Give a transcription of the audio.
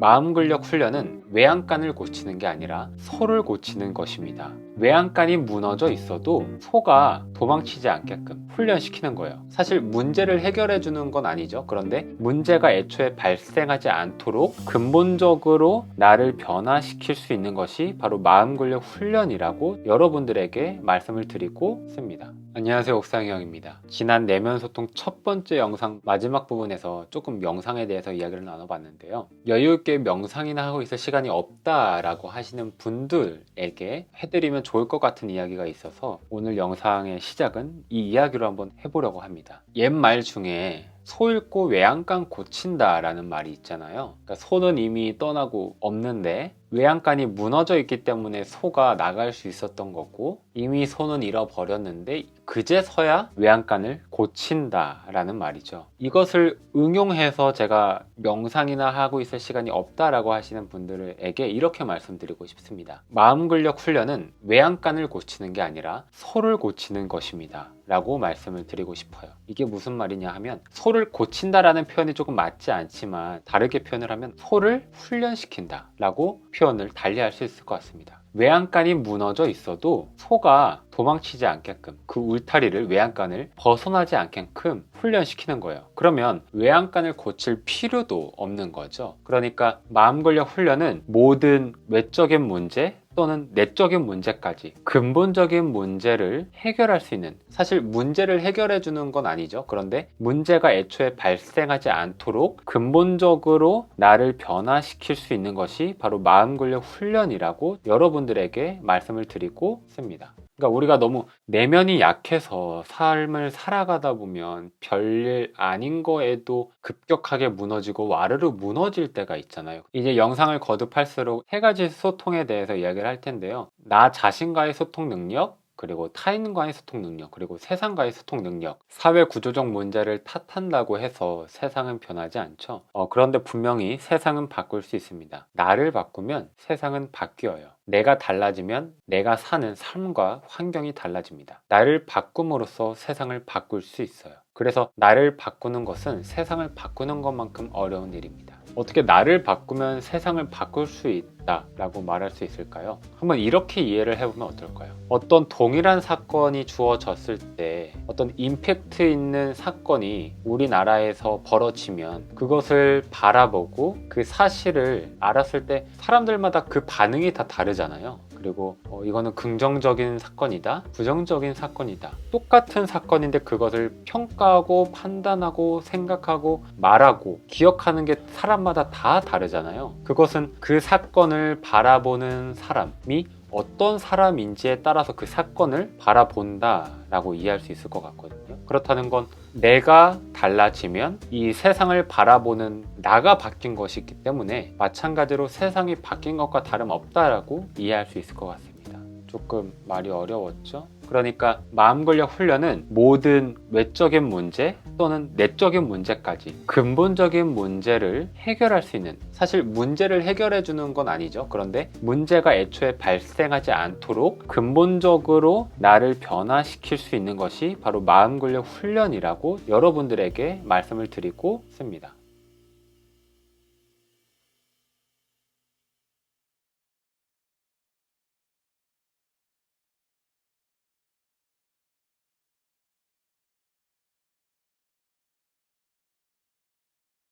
마음 근력 훈련은 외양간을 고치는 게 아니라 소를 고치는 것입니다. 외양간이 무너져 있어도 소가 도망치지 않게끔 훈련시키는 거예요. 사실 문제를 해결해 주는 건 아니죠. 그런데 문제가 애초에 발생하지 않도록 근본적으로 나를 변화시킬 수 있는 것이 바로 마음 근력 훈련이라고 여러분들에게 말씀을 드리고 있습니다. 안녕하세요, 옥상형입니다. 지난 내면 소통 첫 번째 영상 마지막 부분에서 조금 명상에 대해서 이야기를 나눠봤는데요. 여유있게 명상이나 하고 있을 시간이 없다라고 하시는 분들에게 해드리면 좋을 것 같은 이야기가 있어서 오늘 영상의 시작은 이 이야기로 한번 해보려고 합니다. 옛말 중에 소 잃고 외양간 고친다 라는 말이 있잖아요. 그러니까 소는 이미 떠나고 없는데 외양간이 무너져 있기 때문에 소가 나갈 수 있었던 거고, 이미 소는 잃어버렸는데 그제서야 외양간을 고친다 라는 말이죠. 이것을 응용해서 제가 명상이나 하고 있을 시간이 없다라고 하시는 분들에게 이렇게 말씀드리고 싶습니다. 마음 근력 훈련은 외양간을 고치는 게 아니라 소를 고치는 것입니다 라고 말씀을 드리고 싶어요. 이게 무슨 말이냐 하면, 소를 고친다라는 표현이 조금 맞지 않지만 다르게 표현을 하면 소를 훈련시킨다 라고 표현을 달리할 수 있을 것 같습니다. 외양간이 무너져 있어도 소가 도망치지 않게끔, 그 울타리를, 외양간을 벗어나지 않게끔 훈련시키는 거예요. 그러면 외양간을 고칠 필요도 없는 거죠. 그러니까 마음 근력 훈련은 모든 외적인 문제 또는 내적인 문제까지 근본적인 문제를 해결할 수 있는, 사실 문제를 해결해 주는 건 아니죠. 그런데 문제가 애초에 발생하지 않도록 근본적으로 나를 변화시킬 수 있는 것이 바로 마음 근력 훈련이라고 여러분들에게 말씀을 드리고 있습니다. 그러니까 우리가 너무 내면이 약해서 삶을 살아가다 보면 별일 아닌 거에도 급격하게 무너지고 와르르 무너질 때가 있잖아요. 이제 영상을 거듭할수록 세 가지 소통에 대해서 이야기를 할 텐데요. 나 자신과의 소통 능력, 그리고 타인과의 소통 능력, 그리고 세상과의 소통 능력. 사회 구조적 문제를 탓한다고 해서 세상은 변하지 않죠. 그런데 분명히 세상은 바꿀 수 있습니다. 나를 바꾸면 세상은 바뀌어요. 내가 달라지면 내가 사는 삶과 환경이 달라집니다. 나를 바꿈으로써 세상을 바꿀 수 있어요. 그래서 나를 바꾸는 것은 세상을 바꾸는 것만큼 어려운 일입니다. 어떻게 나를 바꾸면 세상을 바꿀 수 있다라고 말할 수 있을까요? 한번 이렇게 이해를 해보면 어떨까요? 어떤 동일한 사건이 주어졌을 때 어떤 임팩트 있는 사건이 우리나라에서 벌어지면 그것을 바라보고 그 사실을 알았을 때 사람들마다 그 반응이 다 다르잖아요. 그리고 이거는 긍정적인 사건이다, 부정적인 사건이다. 똑같은 사건인데 그것을 평가하고 판단하고 생각하고 말하고 기억하는 게 사람마다 다 다르잖아요. 그것은 그 사건을 바라보는 사람이 어떤 사람인지에 따라서 그 사건을 바라본다 라고 이해할 수 있을 것 같거든요. 그렇다는 건 내가 달라지면 이 세상을 바라보는 나가 바뀐 것이 있기 때문에 마찬가지로 세상이 바뀐 것과 다름없다라고 이해할 수 있을 것 같습니다. 조금 말이 어려웠죠? 그러니까 마음 근력 훈련은 모든 외적인 문제 또는 내적인 문제까지 근본적인 문제를 해결할 수 있는, 사실 문제를 해결해 주는 건 아니죠. 그런데 문제가 애초에 발생하지 않도록 근본적으로 나를 변화시킬 수 있는 것이 바로 마음 근력 훈련이라고 여러분들에게 말씀을 드리고 있습니다.